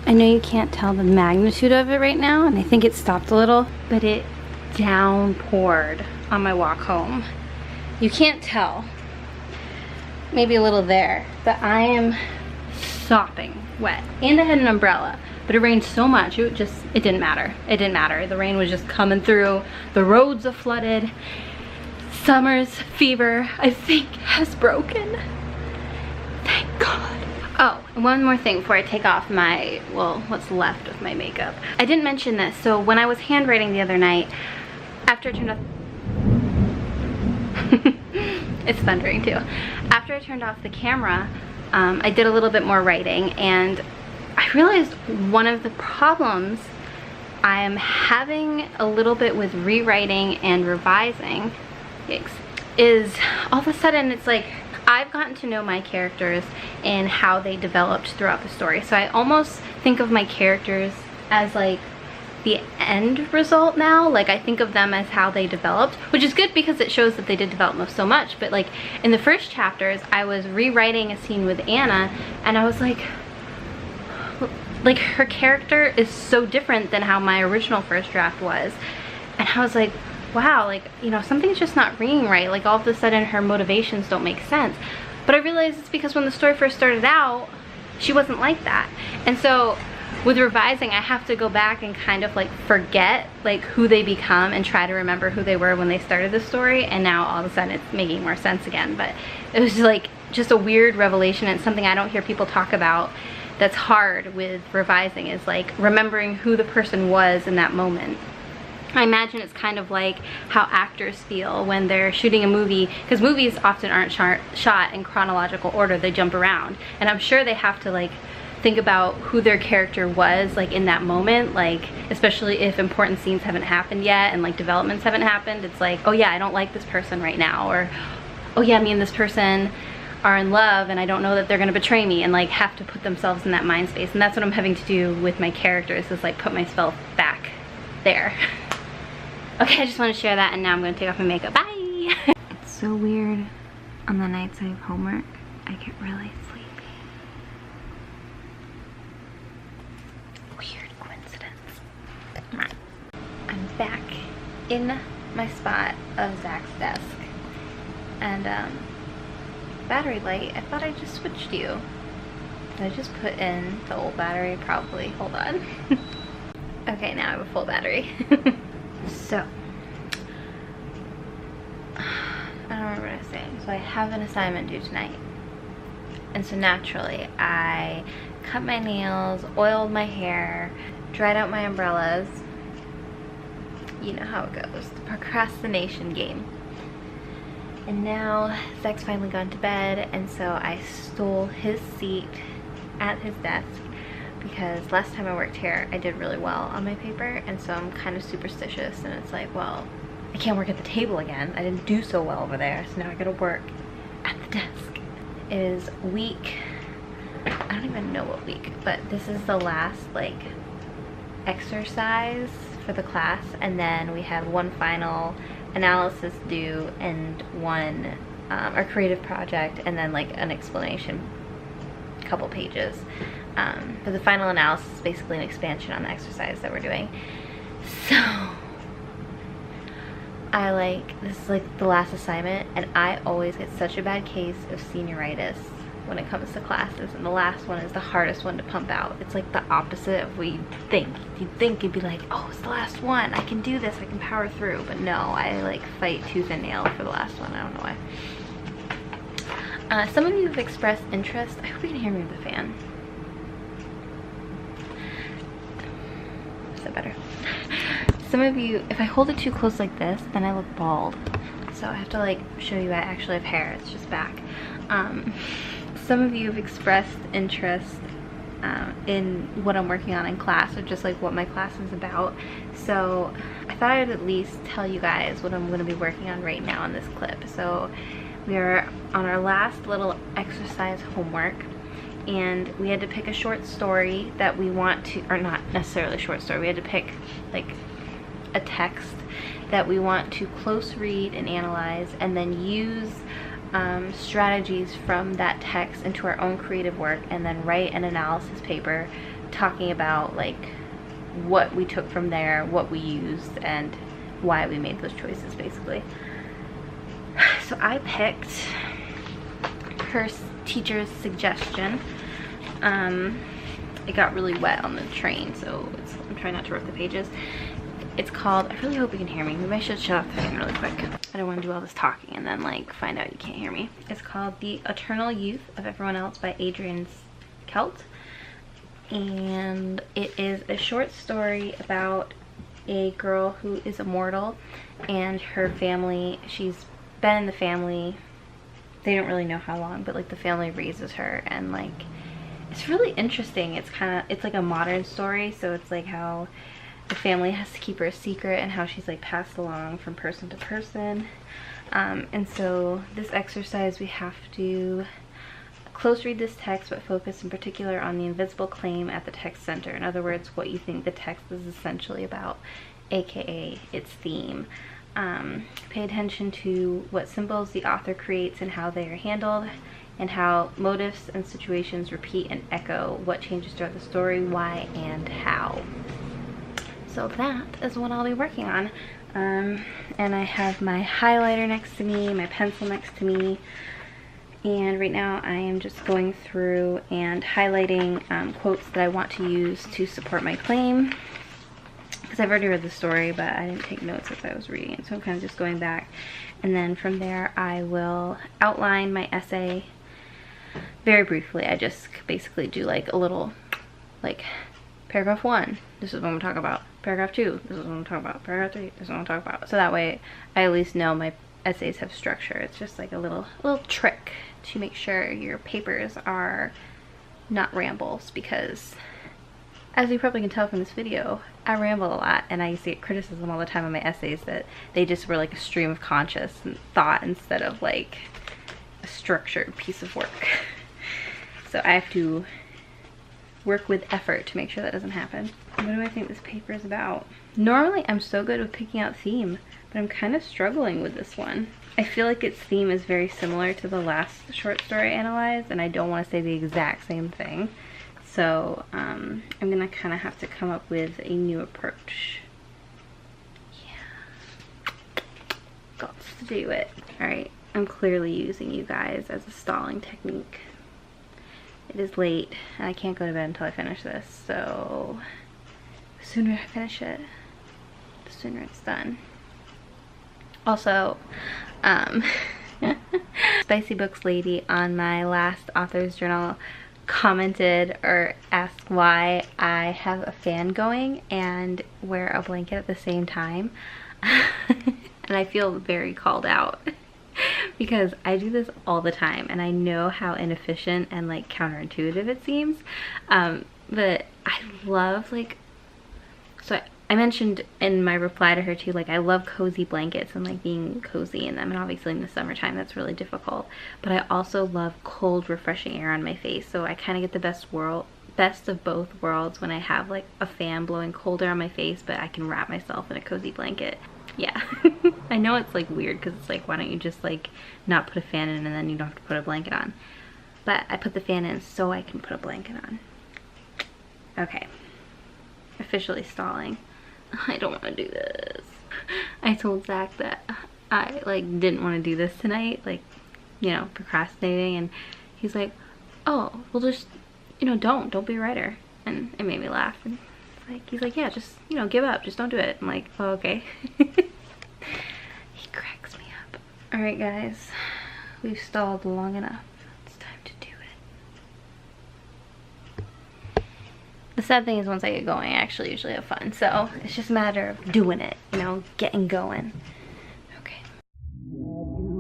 I know you can't tell the magnitude of it right now, and I think it stopped a little, but it downpoured on my walk home. You can't tell, maybe a little there, but I am sopping wet. And I had an umbrella, but it rained so much, it didn't matter. It didn't matter. The rain was just coming through. The roads are flooded. Summer's fever, I think, has broken. Thank God. Oh, and one more thing before I take off my, well, what's left of my makeup. I didn't mention this, so when I was handwriting the other night, after I turned off, it's thundering too. After I turned off the camera, I did a little bit more writing, and I realized one of the problems I am having a little bit with rewriting and revising, is all of a sudden it's like, I've gotten to know my characters and how they developed throughout the story. So I almost think of my characters as like the end result now. Like I think of them as how they developed, which is good because it shows that they did develop so much. But like in the first chapters, I was rewriting a scene with Anna and I was like her character is so different than how my original first draft was. And I was like, wow, like, you know, something's just not ringing right. Like all of a sudden her motivations don't make sense. But I realized it's because when the story first started out, she wasn't like that. And so with revising, I have to go back and kind of like forget like who they become and try to remember who they were when they started the story. And now all of a sudden it's making more sense again. But it was like just a weird revelation, and something I don't hear people talk about that's hard with revising, is like remembering who the person was in that moment. I imagine it's kind of like how actors feel when they're shooting a movie, because movies often aren't shot in chronological order, they jump around. And I'm sure they have to like think about who their character was like in that moment, like especially if important scenes haven't happened yet and like developments haven't happened. It's like, oh yeah, I don't like this person right now, or oh yeah, me and this person are in love and I don't know that they're gonna betray me, and like have to put themselves in that mind space. And that's what I'm having to do with my characters, is like put myself back there. Okay, I just want to share that, and now I'm going to take off my makeup. Bye! It's so weird. On the nights I have homework, I get really sleepy. Weird coincidence. I'm back in my spot of Zach's desk. And, battery light, I thought I just switched you. Did I just put in the old battery? Probably. Hold on. Okay, now I have a full battery. So, I don't remember what I was saying. So I have an assignment due tonight. And so naturally, I cut my nails, oiled my hair, dried out my umbrellas. You know how it goes, the procrastination game. And now Zach's finally gone to bed, and so I stole his seat at his desk, because last time I worked here I did really well on my paper, and so I'm kind of superstitious, and it's like, well, I can't work at the table again. I didn't do so well over there, so now I gotta work at the desk. It is week, I don't even know what week, but this is the last like exercise for the class, and then we have one final analysis due and one our creative project, and then like an explanation, a couple pages. But the final analysis is basically an expansion on the exercise that we're doing. So this is like the last assignment, and I always get such a bad case of senioritis when it comes to classes, and the last one is the hardest one to pump out. It's like the opposite of what you'd think. You'd think you'd be like, oh, it's the last one, I can do this, I can power through. But no, I like fight tooth and nail for the last one. I don't know why. Some of you have expressed interest. I hope you can hear me with the fan. Is that better? Some of you, if I hold it too close like this, then I look bald. So I have to like show you I actually have hair, it's just back. Some of you have expressed interest in what I'm working on in class, or just like what my class is about. So I thought I'd at least tell you guys what I'm going to be working on right now in this clip. So we are on our last little exercise homework, and we had to pick a short story that we want to, or not necessarily a short story, we had to pick like a text that we want to close read and analyze, and then use strategies from that text into our own creative work, and then write an analysis paper talking about like what we took from there, what we used, and why we made those choices basically. So I picked her teacher's suggestion. It got really wet on the train, so I'm trying not to rip the pages. It's called, I really hope you can hear me. Maybe I should shut off the fan really quick. I don't want to do all this talking and then like find out you can't hear me. It's called The Eternal Youth of Everyone Else by Adrian Kelt. And it is a short story about a girl who is immortal and her family. She's been in the family, they don't really know how long, but like the family raises her, and like it's really interesting. It's like a modern story, so it's like how the family has to keep her a secret and how she's like passed along from person to person. And so this exercise, we have to close read this text but focus in particular on the invisible claim at the text center. In other words, what you think the text is essentially about, aka its theme. Pay attention to what symbols the author creates and how they are handled, and how motifs and situations repeat and echo, what changes throughout the story, why, and how. So that is what I'll be working on. And I have my highlighter next to me, my pencil next to me, and right now I am just going through and highlighting quotes that I want to use to support my claim, because I've already read the story but I didn't take notes as I was reading it, so I'm kind of just going back, and then from there I will outline my essay very briefly. I just basically do like a little, like, paragraph 1, this is what I'm talking about. Paragraph 2, this is what I'm talking about. Paragraph 3, this is what I'm talking about. So that way I at least know my essays have structure. It's just like a little trick to make sure your papers are not rambles, because as you probably can tell from this video, I ramble a lot, and I used to get criticism all the time on my essays that they just were like a stream of conscious thought instead of like a structured piece of work. So I have to work with effort to make sure that doesn't happen. What do I think this paper is about? Normally I'm so good with picking out theme, but I'm kind of struggling with this one. I feel like its theme is very similar to the last short story I analyzed, and I don't want to say the exact same thing. So I'm gonna kind of have to come up with a new approach. Yeah, got to do it. All right, I'm clearly using you guys as a stalling technique. It is late and I can't go to bed until I finish this, so the sooner I finish it, the sooner it's done. Also, Spicy Books Lady on my last author's journal commented or asked why I have a fan going and wear a blanket at the same time. And I feel very called out because I do this all the time, and I know how inefficient and like counterintuitive it seems, but I love, like, so I mentioned in my reply to her too, like, I love cozy blankets and like being cozy in them, and obviously in the summertime that's really difficult, but I also love cold refreshing air on my face, so I kind of get the best of both worlds when I have like a fan blowing cold air on my face, but I can wrap myself in a cozy blanket. Yeah. I know it's like weird because it's like, why don't you just like not put a fan in and then you don't have to put a blanket on, but I put the fan in so I can put a blanket on. Okay, officially stalling. I don't want to do this. I told Zach that I like didn't want to do this tonight, like, you know, procrastinating, and he's like, oh, well, just, you know, don't be a writer, and it made me laugh. And like, he's like, yeah, just, you know, give up, just don't do it. I'm like, oh, okay. He cracks me up. All right, guys, we've stalled long enough. It's time to do it. The sad thing is, once I get going, I actually usually have fun, so it's just a matter of doing it, you know, getting going. Okay.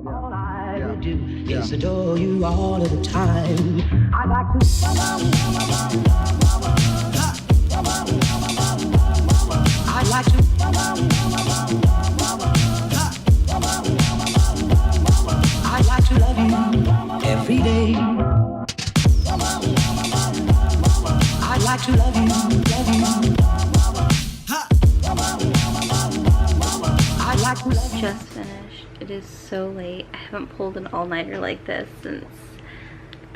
All I do is adore you all of the time. I like to I like to I like to love you every day. I like to love you, I like to love you. Just finished. It is so late. I haven't pulled an all-nighter like this since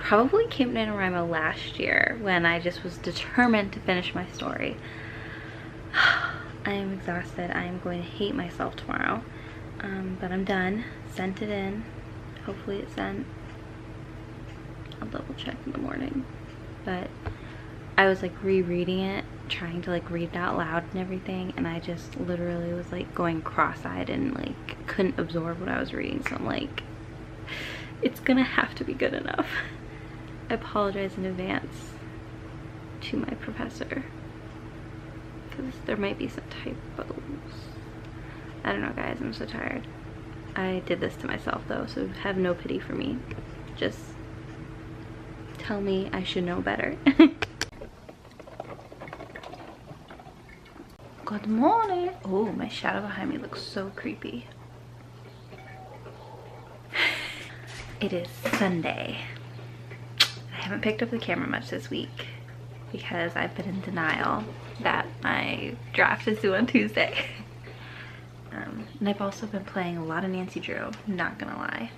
probably came to NANOWRIMO last year when I just was determined to finish my story. I am exhausted. I am going to hate myself tomorrow. But I'm done. Sent it in. Hopefully it's sent. I'll double check in the morning. But I was like rereading it, trying to like read it out loud and everything, and I just literally was like going cross-eyed and like couldn't absorb what I was reading. So I'm like, it's gonna have to be good enough. I apologize in advance to my professor because there might be some typos. I don't know, guys, I'm so tired. I did this to myself though, so have no pity for me. Just tell me I should know better. Good morning. Oh, my shadow behind me looks so creepy. It is Sunday. I haven't picked up the camera much this week because I've been in denial that my draft is due on Tuesday. And I've also been playing a lot of Nancy Drew, not gonna lie.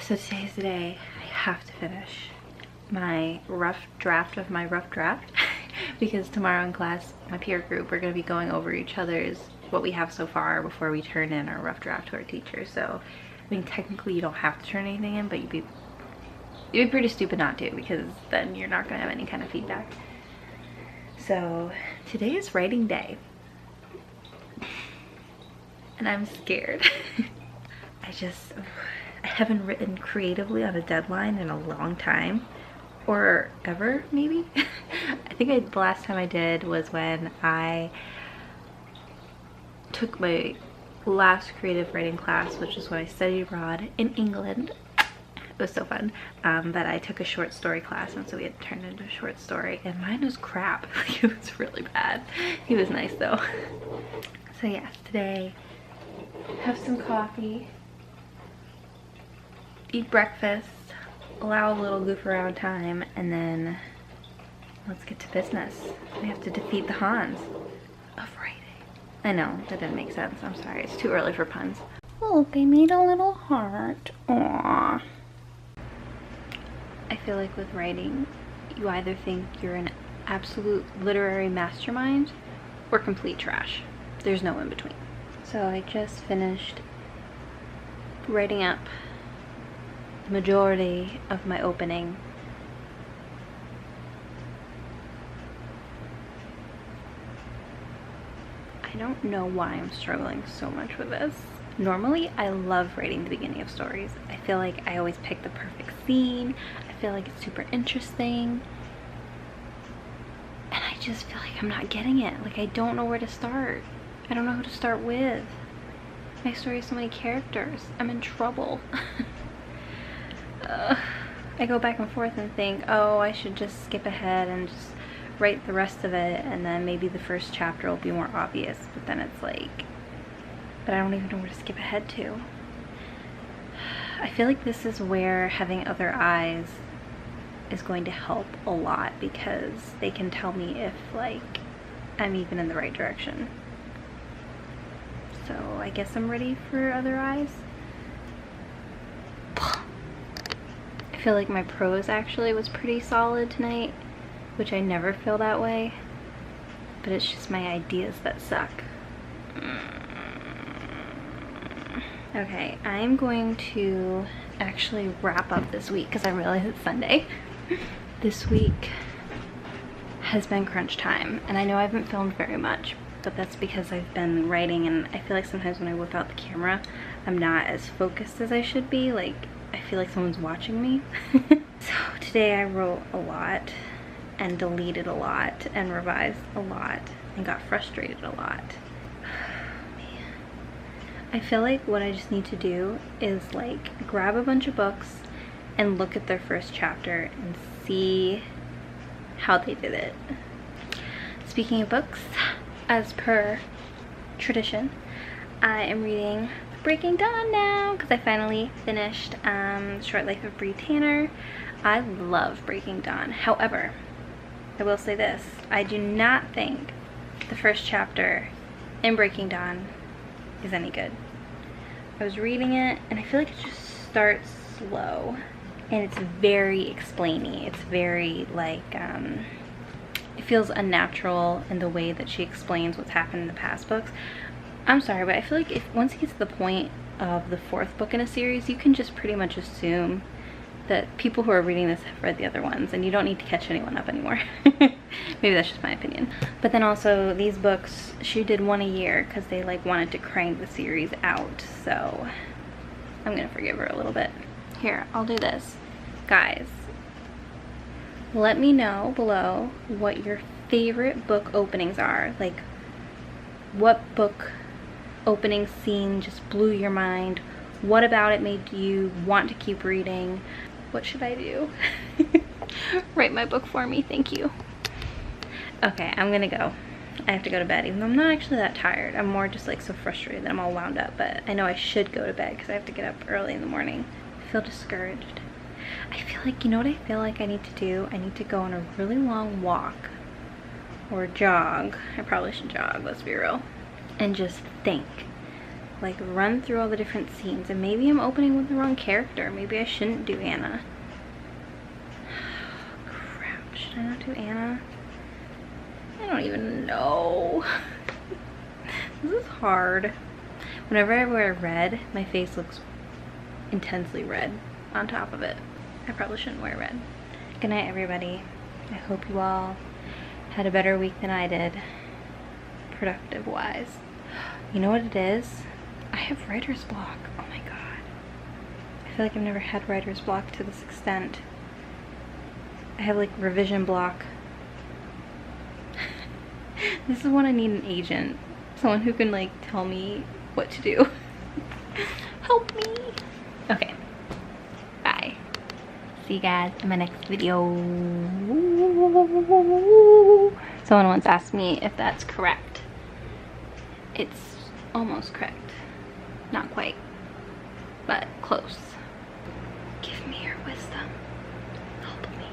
So today's the day I have to finish my rough draft of my rough draft because tomorrow in class, my peer group, we're gonna be going over each other's, what we have so far before we turn in our rough draft to our teacher. So, I mean, technically you don't have to turn anything in, but you'd be pretty stupid not to, because then you're not gonna have any kind of feedback. So today is writing day. And I'm scared. I haven't written creatively on a deadline in a long time, or ever maybe. I think the last time I did was when I took my last creative writing class, which is when I studied abroad in England. It was so fun. That I took a short story class, and so we had turned into a short story, and mine was crap. Like, it was really bad. He was nice though. So yes, today have some coffee, eat breakfast, allow a little goof around time, and then let's get to business. We have to defeat the Hans of writing. I know, that didn't make sense. I'm sorry, it's too early for puns. Look, I made a little heart. Aww. I feel like with writing, you either think you're an absolute literary mastermind or complete trash. There's no in between. So I just finished writing up the majority of my opening. I don't know why I'm struggling so much with this. Normally, I love writing the beginning of stories. I feel like I always pick the perfect scene. I feel like it's super interesting. And I just feel like I'm not getting it. Like, I don't know where to start. I don't know who to start with. My story has so many characters. I'm in trouble. I go back and forth and think, oh, I should just skip ahead and just write the rest of it, and then maybe the first chapter will be more obvious. But then it's like, but I don't even know where to skip ahead to. I feel like this is where having other eyes is going to help a lot, because they can tell me if like I'm even in the right direction. So I guess I'm ready for other eyes. I feel like my prose actually was pretty solid tonight, which I never feel that way, but it's just my ideas that suck. Okay, I'm going to actually wrap up this week because I realize it's Sunday. This week has been crunch time, and I know I haven't filmed very much, but that's because I've been writing, and I feel like sometimes when I whip out the camera, I'm not as focused as I should be. Like, I feel like someone's watching me. So today I wrote a lot, and deleted a lot, and revised a lot, and got frustrated a lot. I feel like what I just need to do is like grab a bunch of books and look at their first chapter and see how they did it. Speaking of books, as per tradition, I am reading Breaking Dawn now because I finally finished Short Life of Bree Tanner. I love Breaking Dawn. However, I will say this, I do not think the first chapter in Breaking Dawn is any good. I was reading it and I feel like it just starts slow. and it's very explainy. It's very like, it feels unnatural in the way that she explains what's happened in the past books. I'm sorry, but I feel like once it gets to the point of the 4th book in a series, you can just pretty much assume that people who are reading this have read the other ones, and you don't need to catch anyone up anymore. Maybe that's just my opinion. But then also, these books, she did 1 a year because they like wanted to crank the series out, so I'm gonna forgive her a little bit. Here, I'll do this. Guys, let me know below what your favorite book openings are. Like, what book opening scene just blew your mind? What about it made you want to keep reading? What should I do? Write my book for me, thank you. Okay, I'm gonna go. I have to go to bed, even though I'm not actually that tired. I'm more just like so frustrated that I'm all wound up, but I know I should go to bed because I have to get up early in the morning. I feel discouraged. I feel like, you know what I feel like I need to do? I need to go on a really long walk or jog. I probably should jog, let's be real. And just think. Like, run through all the different scenes, and maybe I'm opening with the wrong character. Maybe I shouldn't do Anna. Crap, should I not do Anna? I don't even know. This is hard. Whenever I wear red, my face looks intensely red on top of it. I probably shouldn't wear red. Good night, everybody. I hope you all had a better week than I did, productive wise. You know what it is? I have writer's block. Oh my god. I feel like I've never had writer's block to this extent. I have like revision block. This is when I need an agent. Someone who can like tell me what to do. Help me. Okay. Bye. See you guys in my next video. Someone once asked me if that's correct. It's almost correct. Not quite, but close. Give me your wisdom. Help me.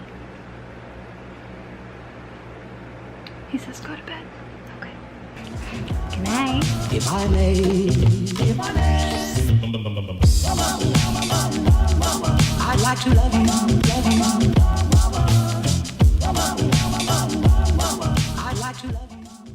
He says go to bed. Okay. Good night. If I may, I'd like to love you